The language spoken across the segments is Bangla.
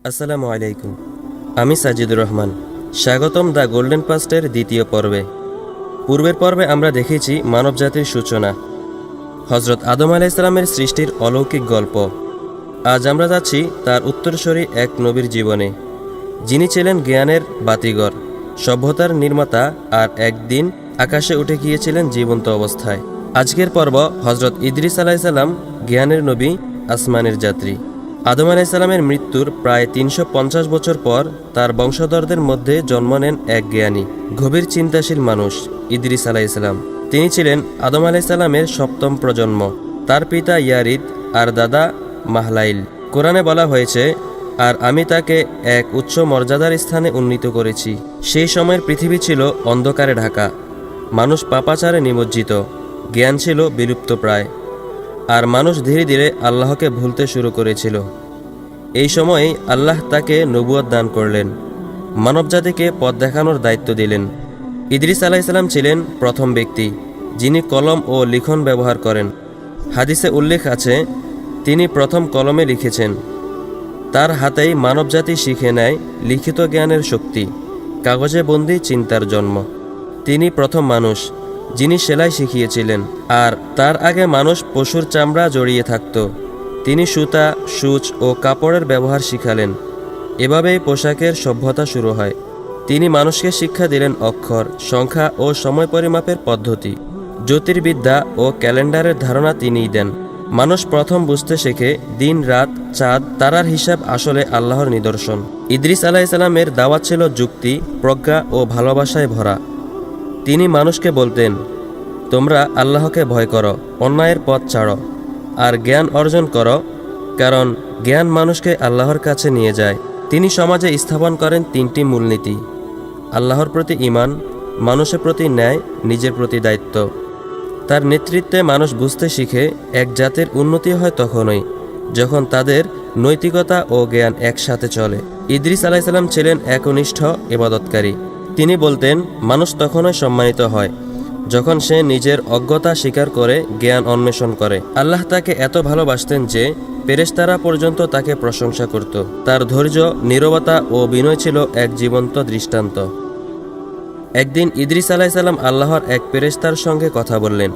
আসসালামু আলাইকুম। আমি সাজিদুর রহমান। স্বাগতম দ্য গোল্ডেন পাস্টের দ্বিতীয় পর্বে। পূর্বের পর্বে আমরা দেখেছি মানবজাতির সূচনা, হজরত আদম আলাইহিসসালামের সৃষ্টির অলৌকিক গল্প। আজ আমরা যাচ্ছি তার উত্তরসূরি এক নবীর জীবনে, যিনি ছিলেন জ্ঞানের বাতিঘর, সভ্যতার নির্মাতা, আর একদিন আকাশে উঠে গিয়েছিলেন জীবন্ত অবস্থায়। আজকের পর্ব হজরত ইদ্রিস আলাইহিসসালাম, জ্ঞানের নবী, আসমানের যাত্রী। আদম আলাইহিসসালামের মৃত্যুর প্রায় ৩৫০ বছর পর তার বংশধরদের মধ্যে জন্ম নেন এক জ্ঞানী, গভীর চিন্তাশীল মানুষ, ইদ্রিস আলাইহিসসালাম। তিনি ছিলেন আদম আলাইহিসসালামের সপ্তম প্রজন্ম। তার পিতা ইয়ারিদ আর দাদা মাহলাইল। কোরআনে বলা হয়েছে, আর আমি তাকে এক উচ্চ মর্যাদার স্থানে উন্নীত করেছি। সেই সময়ের পৃথিবী ছিল অন্ধকারে ঢাকা, মানুষ পাপাচারে নিমজ্জিত, জ্ঞান ছিল বিলুপ্তপ্রায়, আর মানুষ ধীরে ধীরে আল্লাহকে ভুলতে শুরু করেছিল। এই সময়েই আল্লাহ তাকে নবুয়ত দান করলেন, মানবজাতিকে পথ দেখানোর দায়িত্ব দিলেন। ইদ্রিস আলাইহিসসালাম ছিলেন প্রথম ব্যক্তি যিনি কলম ও লিখন ব্যবহার করেন। হাদিসে উল্লেখ আছে, তিনি প্রথম কলমে লিখেছেন। তার হাতেই মানবজাতি শিখে নেয় লিখিত জ্ঞানের শক্তি, কাগজে বন্দি চিন্তার জন্ম। তিনি প্রথম মানুষ যিনি সেলাই শিখিয়েছিলেন, আর তার আগে মানুষ পশুর চামড়া জড়িয়ে থাকত। তিনি সুতা, সূচ ও কাপড়ের ব্যবহার শিখালেন। এভাবেই পোশাকের সভ্যতা শুরু হয়। তিনি মানুষকে শিক্ষা দিলেন অক্ষর, সংখ্যা ও সময় পরিমাপের পদ্ধতি। জ্যোতির্বিদ্যা ও ক্যালেন্ডারের ধারণা তিনিই দেন। মানুষ প্রথম বুঝতে শেখে দিন, রাত, চাঁদ, তারার হিসাব আসলে আল্লাহর নিদর্শন। ইদ্রিস আলাইহিসসালামের দাওয়াত ছিল যুক্তি, প্রজ্ঞা ও ভালোবাসায় ভরা। তিনি মানুষকে বলতেন, তোমরা আল্লাহকে ভয় করো, অন্যায়ের পথ ছাড়ো, আর জ্ঞান অর্জন করো, কারণ জ্ঞান মানুষকে আল্লাহর কাছে নিয়ে যায়। তিনি সমাজে স্থাপন করেন তিনটি মূলনীতি: আল্লাহর প্রতি ঈমান, মানুষের প্রতি ন্যায়, নিজের প্রতি দায়িত্ব। তার নেতৃত্বে মানুষ বুঝতে শিখে এক জাতির উন্নতি হয় তখনই যখন তাদের নৈতিকতা ও জ্ঞান একসাথে চলে। ইদ্রিস আলাইহিসসালাম ছিলেন একনিষ্ঠ ইবাদতকারী। তিনি বলতেন, মানুষ তখনই সম্মানিত হয় যখন সে নিজের অজ্ঞতা স্বীকার করে জ্ঞান অন্বেষণ করে। আল্লাহ তাকে এত ভালোবাসতেন যে ফেরেশতারা পর্যন্ত তাকে প্রশংসা করত। তার ধৈর্য, নীরবতা ও বিনয় ছিল এক জীবন্ত দৃষ্টান্ত। একদিন ইদ্রিস আলাইহিসসালাম আল্লাহর এক ফেরেশতার সঙ্গে কথা বললেন।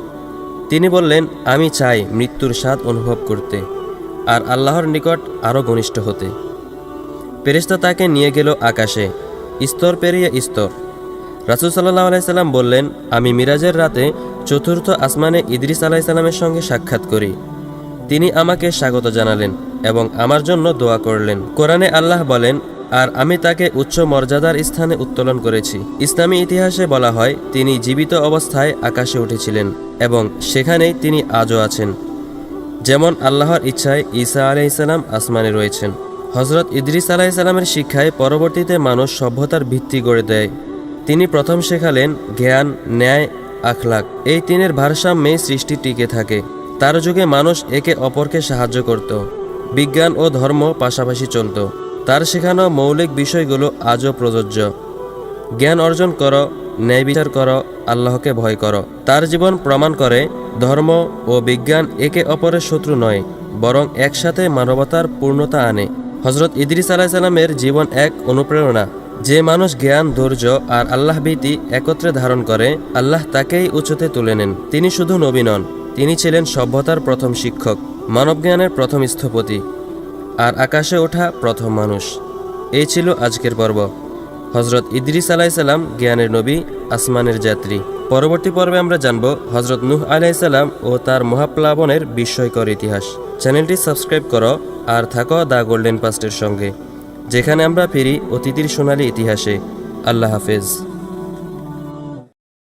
তিনি বললেন, আমি চাই মৃত্যুর স্বাদ অনুভব করতে আর আল্লাহর নিকট আরও ঘনিষ্ঠ হতে। ফেরেশতা তাকে নিয়ে গেল আকাশে, স্তর পেরিয়ে স্তর। রাসূল সাল্লাল্লাহু আলাইহি সাল্লাম বললেন, আমি মিরাজের রাতে চতুর্থ আসমানে ইদ্রিস আলাইহিসসালামের সঙ্গে সাক্ষাৎ করি। তিনি আমাকে স্বাগত জানালেন এবং আমার জন্য দোয়া করলেন। কোরআনে আল্লাহ বলেন, আর আমি তাকে উচ্চ মর্যাদার স্থানে উত্তোলন করেছি। ইসলামী ইতিহাসে বলা হয়, তিনি জীবিত অবস্থায় আকাশে উঠেছিলেন এবং সেখানেই তিনি আজও আছেন। যেমন আল্লাহর ইচ্ছায় ঈসা আলাইহিসসালাম আসমানে রয়েছেন। হজরত ইদ্রিস আলাইহিসসালামের শিক্ষায় পরবর্তীতে মানুষ সভ্যতার ভিত্তি গড়ে দেয়। তিনি প্রথম শেখালেন জ্ঞান, ন্যায়, আখলাক। এই তিনের ভারসাম্যেই সৃষ্টি টিকে থাকে। তার যুগে মানুষ একে অপরকে সাহায্য করত, বিজ্ঞান ও ধর্ম পাশাপাশি চলত। তার শেখানো মৌলিক বিষয়গুলো আজও প্রযোজ্য। জ্ঞান অর্জন করো, ন্যায় বিচার করো, আল্লাহকে ভয় করো। তার জীবন প্রমাণ করে ধর্ম ও বিজ্ঞান একে অপরের শত্রু নয়, বরং একসাথে মানবতার পূর্ণতা আনে। হজরত ইদ্রিস আলাইহিসসালামের জীবন এক অনুপ্রেরণা। যে মানুষ জ্ঞান, ধৈর্য আর আল্লাহ ভীতি একত্রে ধারণ করে, আল্লাহ তাকেই উঁচুতে তুলে নেন। তিনি শুধু নবী নন, তিনি ছিলেন সভ্যতার প্রথম শিক্ষক, মানবজ্ঞানের প্রথম স্থপতি, আর আকাশে ওঠা প্রথম মানুষ। এই ছিল আজকের পর্ব, হজরত ইদ্রিস আলাইহিসসালাম, জ্ঞানের নবী, আসমানের যাত্রী। পরবর্তী পর্বে আমরা জানব হজরত নূহ আলাইহিসসালাম ও তার মহাপ্লাবনের বিস্ময়কর ইতিহাস। চ্যানেলটি সাবস্ক্রাইব করো আর থাকো দ্য গোল্ডেন পাস্টের সঙ্গে, যেখানে আমরা ফিরি অতীতের সোনালী ইতিহাসে। আল্লাহ হাফেজ।